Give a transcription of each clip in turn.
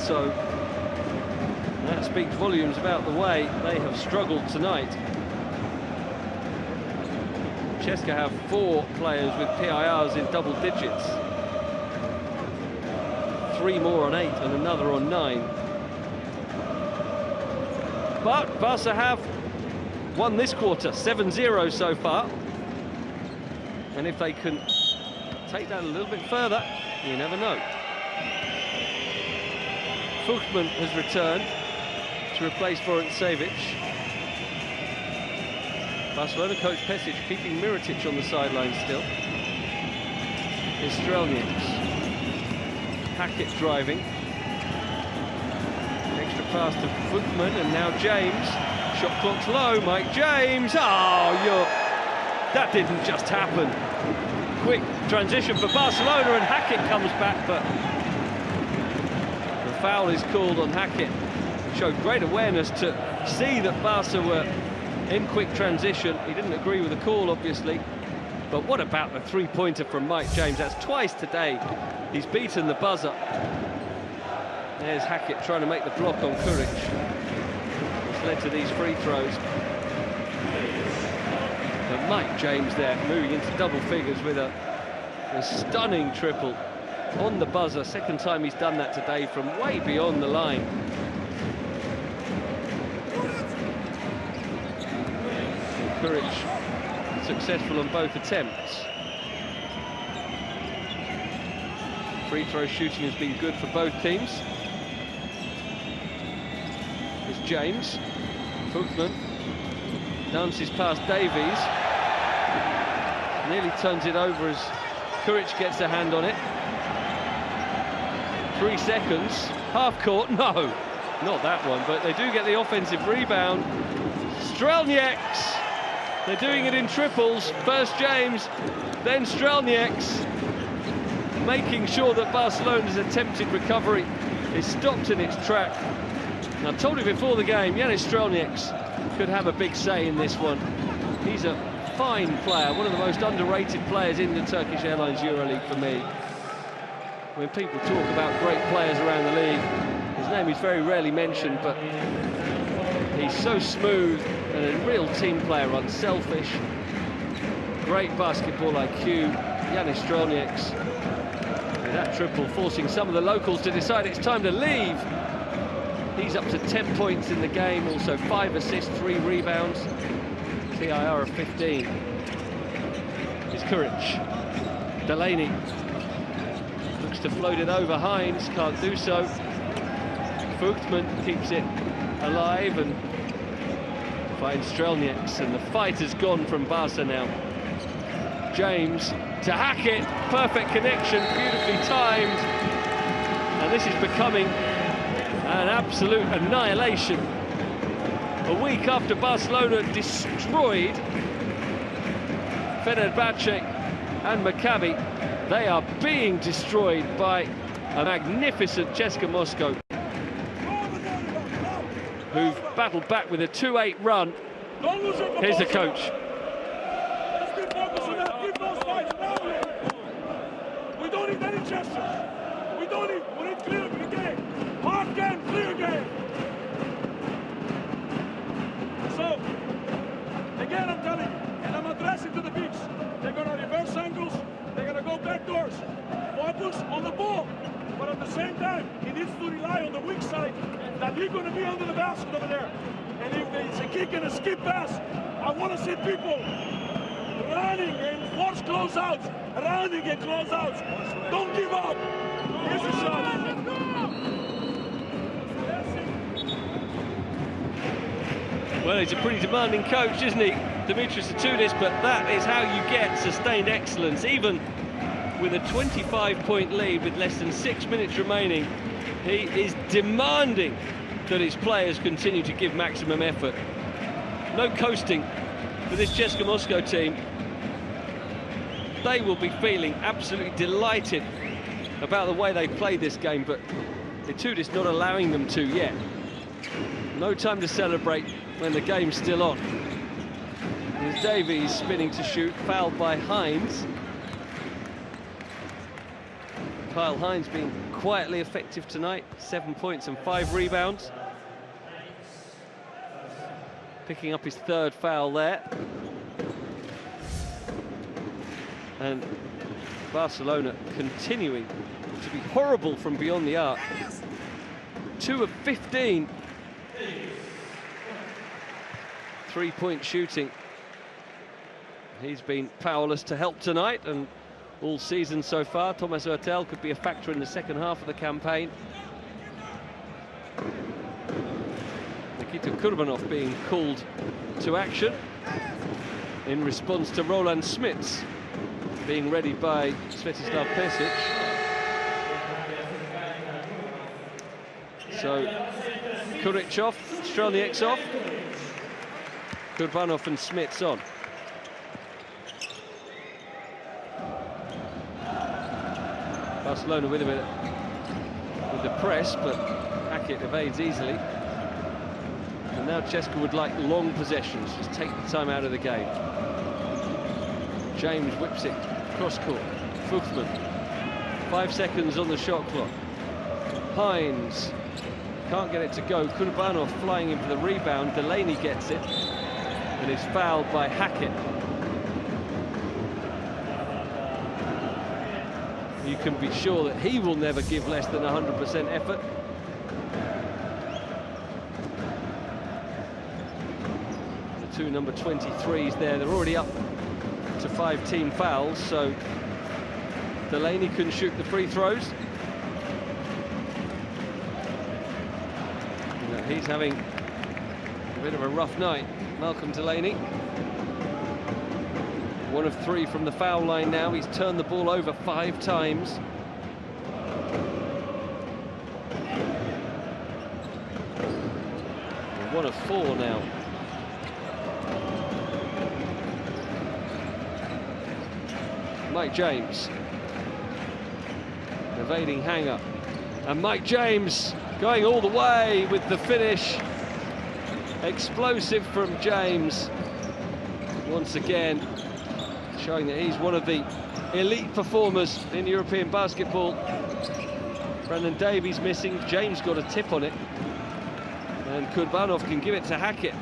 so that speaks volumes about the way they have struggled tonight. CSKA have 4 players with PIRs in double digits. 3 more on 8 and another on 9. But Barca have won this quarter, 7-0 so far. And if they can take that a little bit further, you never know. Fuchman has returned to replace Vorontsevich. Barcelona coach Pesic keeping Mirotic on the sideline still. Is Strelnieks. Hackett driving. Extra pass to Fuchman, and now James. Shot clock's low, Mike James. Oh, that didn't just happen. Quick transition for Barcelona, and Hackett comes back, but the foul is called on Hackett. Showed great awareness to see that Barca were in quick transition. He didn't agree with the call, obviously. But what about the three-pointer from Mike James? That's twice today he's beaten the buzzer. There's Hackett trying to make the block on Kuric. It's led to these free throws. But Mike James there, moving into double figures with a stunning triple on the buzzer. Second time he's done that today from way beyond the line. Kuric successful on both attempts. Free throw shooting has been good for both teams. There's James. Fuchman dances past Davies. Nearly turns it over as Kuric gets a hand on it. 3 seconds. Half court. No, not that one, but they do get the offensive rebound. Strelnieks. They're doing it in triples. First James, then Strelnieks, making sure that Barcelona's attempted recovery is stopped in its track. I told you before the game, Yanis Strelnieks could have a big say in this one. He's a fine player, one of the most underrated players in the Turkish Airlines EuroLeague for me. When people talk about great players around the league, his name is very rarely mentioned, but he's so smooth and a real team player, unselfish, great basketball IQ. Yanis Strelnieks with that triple, forcing some of the locals to decide it's time to leave. He's up to 10 points in the game, also 5 assists, 3 rebounds, TIR of 15. It's Kuric. Delaney looks to float it over. Hines can't do so. Fuchman keeps it alive and finds Strelnieks, and the fight has gone from Barca now. James to Hackett, perfect connection, beautifully timed, and this is becoming an absolute annihilation. A week after Barcelona destroyed Fenerbahce and Maccabi, they are being destroyed by a magnificent CSKA Moscow, who've battled back with a 2-8 run. Here's the coach. We don't need any gestures. We need clear game. Hard game, clear game. So, again, I'm telling you, and I'm addressing to the bigs, they're going to reverse angles, they're going to go back doors. Focus on the ball. But at the same time, he needs to rely on the weak side, that he's going to be under the basket over there. And if it's a kick and a skip pass, I want to see people running and force closeouts, running and closeouts. Don't give up. Here's a shot. Well, he's a pretty demanding coach, isn't he, Dimitris Atoudis? But that is how you get sustained excellence, even with a 25-point lead with less than 6 minutes remaining. He is demanding that his players continue to give maximum effort. No coasting for this CSKA Moscow team. They will be feeling absolutely delighted about the way they played this game, but Atoudis not allowing them to yet. No time to celebrate when the game's still on. There's Davies spinning to shoot, fouled by Hines. Kyle Hines being quietly effective tonight, 7 points and 5 rebounds. Picking up his 3rd foul there. And Barcelona continuing to be horrible from beyond the arc. 2 of 15. 3-point shooting. He's been powerless to help tonight, and all season so far. Thomas Hurtel could be a factor in the second half of the campaign. Nikita Kurbanov being called to action in response to Roland Smits being readied by Svetislav Pesic. So Kuric off, Strelnieks off, Kurbanov and Smits on. Barcelona with a bit with the press, but Hackett evades easily. And now CSKA would like long possessions, just take the time out of the game. James whips it cross-court. Fuchsman, 5 seconds on the shot clock. Hines can't get it to go. Kurbanov flying in for the rebound. Delaney gets it and is fouled by Hackett. You can be sure that he will never give less than 100% effort. The 2 number 23s there, they're already up to 5 team fouls, so Delaney can shoot the free throws. He's having a bit of a rough night, Malcolm Delaney. 1 of 3 from the foul line now. He's turned the ball over 5 times. And 1 of 4 now. Mike James evading hang-up, and Mike James going all the way with the finish. Explosive from James once again, showing that he's one of the elite performers in European basketball. Brandon Davies missing, James got a tip on it, and Kurbanov can give it to Hackett.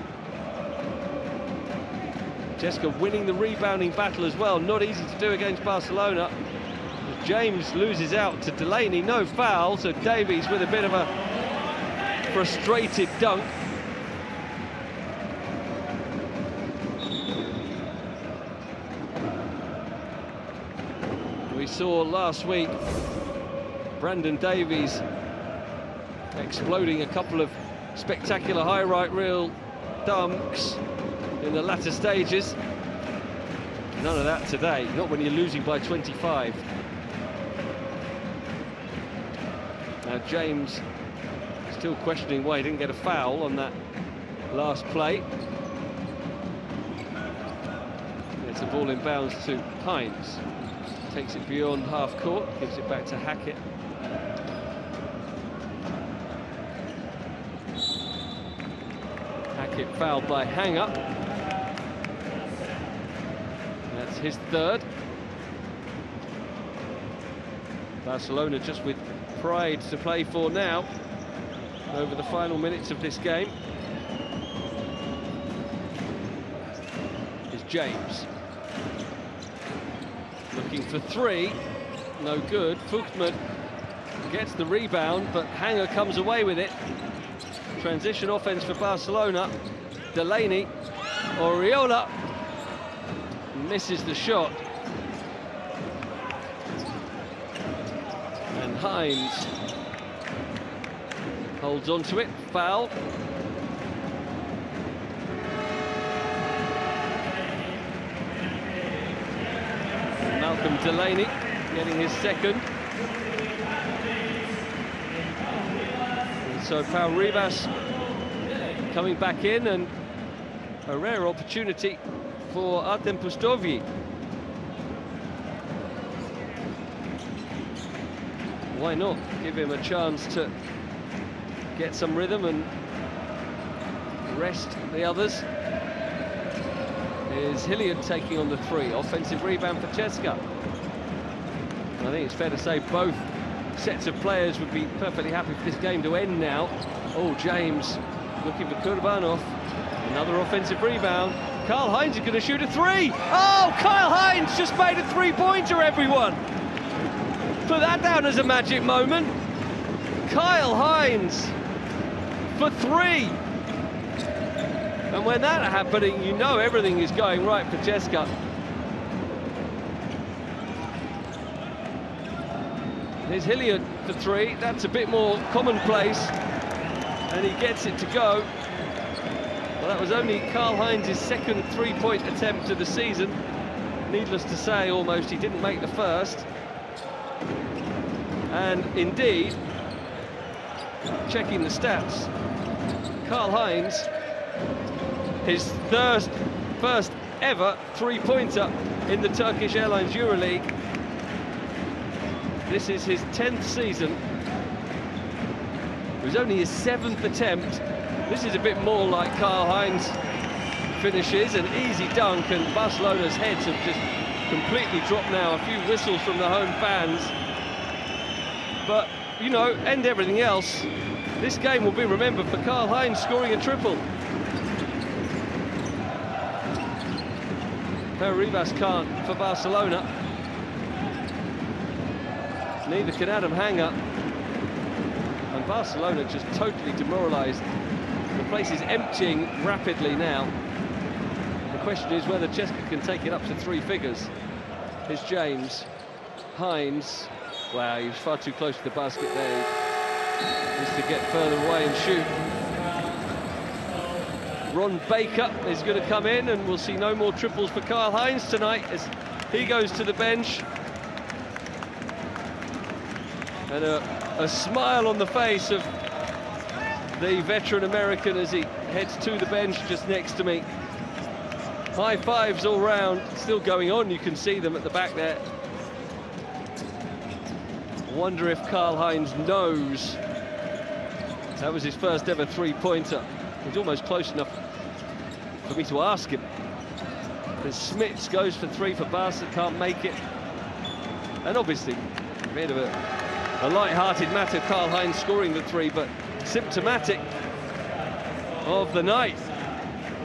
CSKA winning the rebounding battle as well, not easy to do against Barcelona. James loses out to Delaney, no foul, so Davies with a bit of a frustrated dunk. We saw last week Brandon Davies exploding a couple of spectacular high right reel dunks in the latter stages. None of that today, not when you're losing by 25. Now James still questioning why he didn't get a foul on that last play. It's a ball in bounds to Hines. Takes it beyond half court, gives it back to Hackett. Hackett fouled by hang-up. That's his 3rd. Barcelona just with pride to play for now over the final minutes of this game. Is James looking for 3, no good. Fuchsman gets the rebound, but Hanger comes away with it. Transition offense for Barcelona. Delaney, Oriola misses the shot. And Hines holds on to it, foul. Malcolm Delaney getting his 2nd. And so Pau Ribas coming back in, and a rare opportunity for Artem Pustovyi. Why not give him a chance to get some rhythm and rest the others? Is Hilliard taking on the 3. Offensive rebound for CSKA. I think it's fair to say both sets of players would be perfectly happy for this game to end now. Oh, James looking for Kurbanov. Another offensive rebound. Karl-Heinz is going to shoot a three. Oh, Karl-Heinz just made a three-pointer, everyone. Put that down as a magic moment. Karl-Heinz for three. And when that's happening, you know everything is going right for CSKA. Here's Hilliard for three. That's a bit more commonplace. And he gets it to go. Well, that was only Karl-Heinz's second three-point attempt of the season. Needless to say, almost, he didn't make the first. And indeed, checking the stats, Karl-Heinz, his first ever three-pointer in the Turkish Airlines EuroLeague. This is his 10th season. It was only his 7th attempt. This is a bit more like Karl-Heinz finishes, an easy dunk, and Barcelona's heads have just completely dropped now. A few whistles from the home fans. But, you know, end everything else. This game will be remembered for Karl-Heinz scoring a triple. Rivas can't for Barcelona. Neither can Adam Hanger. And Barcelona just totally demoralised. The place is emptying rapidly now. The question is whether CSKA can take it up to three figures. Here's James. Heinz. Wow, he was far too close to the basket there. He needs to get further away and shoot. Ron Baker is going to come in, and we'll see no more triples for Karl-Heinz tonight as he goes to the bench. And a smile on the face of the veteran American as he heads to the bench just next to me. High fives all round, still going on, you can see them at the back there. Wonder if Karl-Heinz knows that was his first ever three-pointer. He's almost close enough for me to ask him. As Smits goes for three for Barca, can't make it. And obviously, a bit of a light-hearted matter, Karl-Heinz scoring the three, but symptomatic of the night.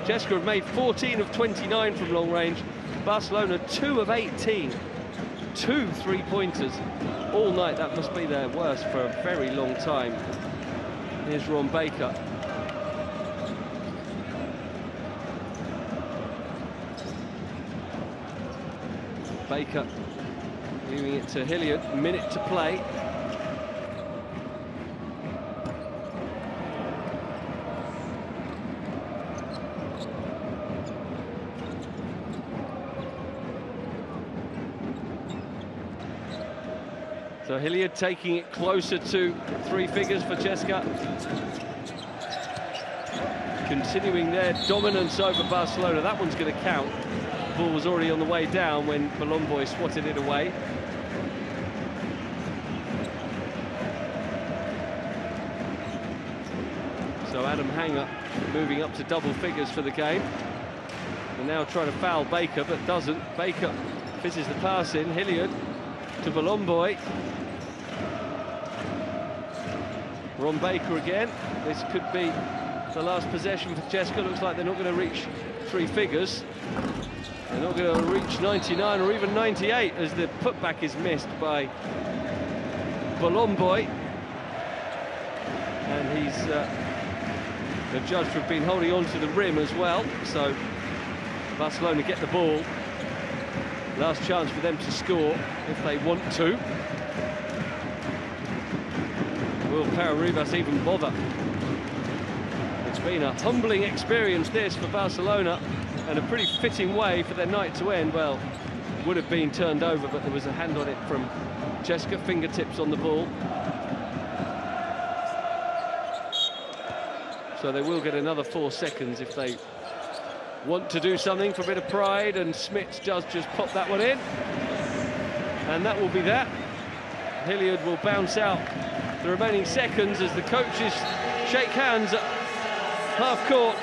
CSKA have made 14 of 29 from long range. Barcelona 2 of 18. 2 three-pointers all night. That must be their worst for a very long time. Here's Ron Baker. Baker giving it to Hilliard, minute to play. So Hilliard taking it closer to three figures for CSKA. Continuing their dominance over Barcelona. That one's going to count. The ball was already on the way down when Bolomboy swatted it away. So Adam Hanger moving up to double figures for the game. And now trying to foul Baker, but doesn't. Baker fizzes the pass in. Hilliard to Bolomboy. Ron Baker again. This could be the last possession for CSKA. Looks like they're not going to reach three figures. They're not going to reach 99 or even 98 as the putback is missed by Bolomboy. And he's judged for being holding on to the rim as well. So Barcelona get the ball. Last chance for them to score if they want to. Will Rivas even bother? It's been a humbling experience this for Barcelona, and a pretty fitting way for their night to end. Well, would have been turned over, but there was a hand on it from CSKA, fingertips on the ball. So they will get another 4 seconds if they want to do something for a bit of pride, and Smits does just pop that one in. And that will be that. Hilliard will bounce out the remaining seconds as the coaches shake hands at half court.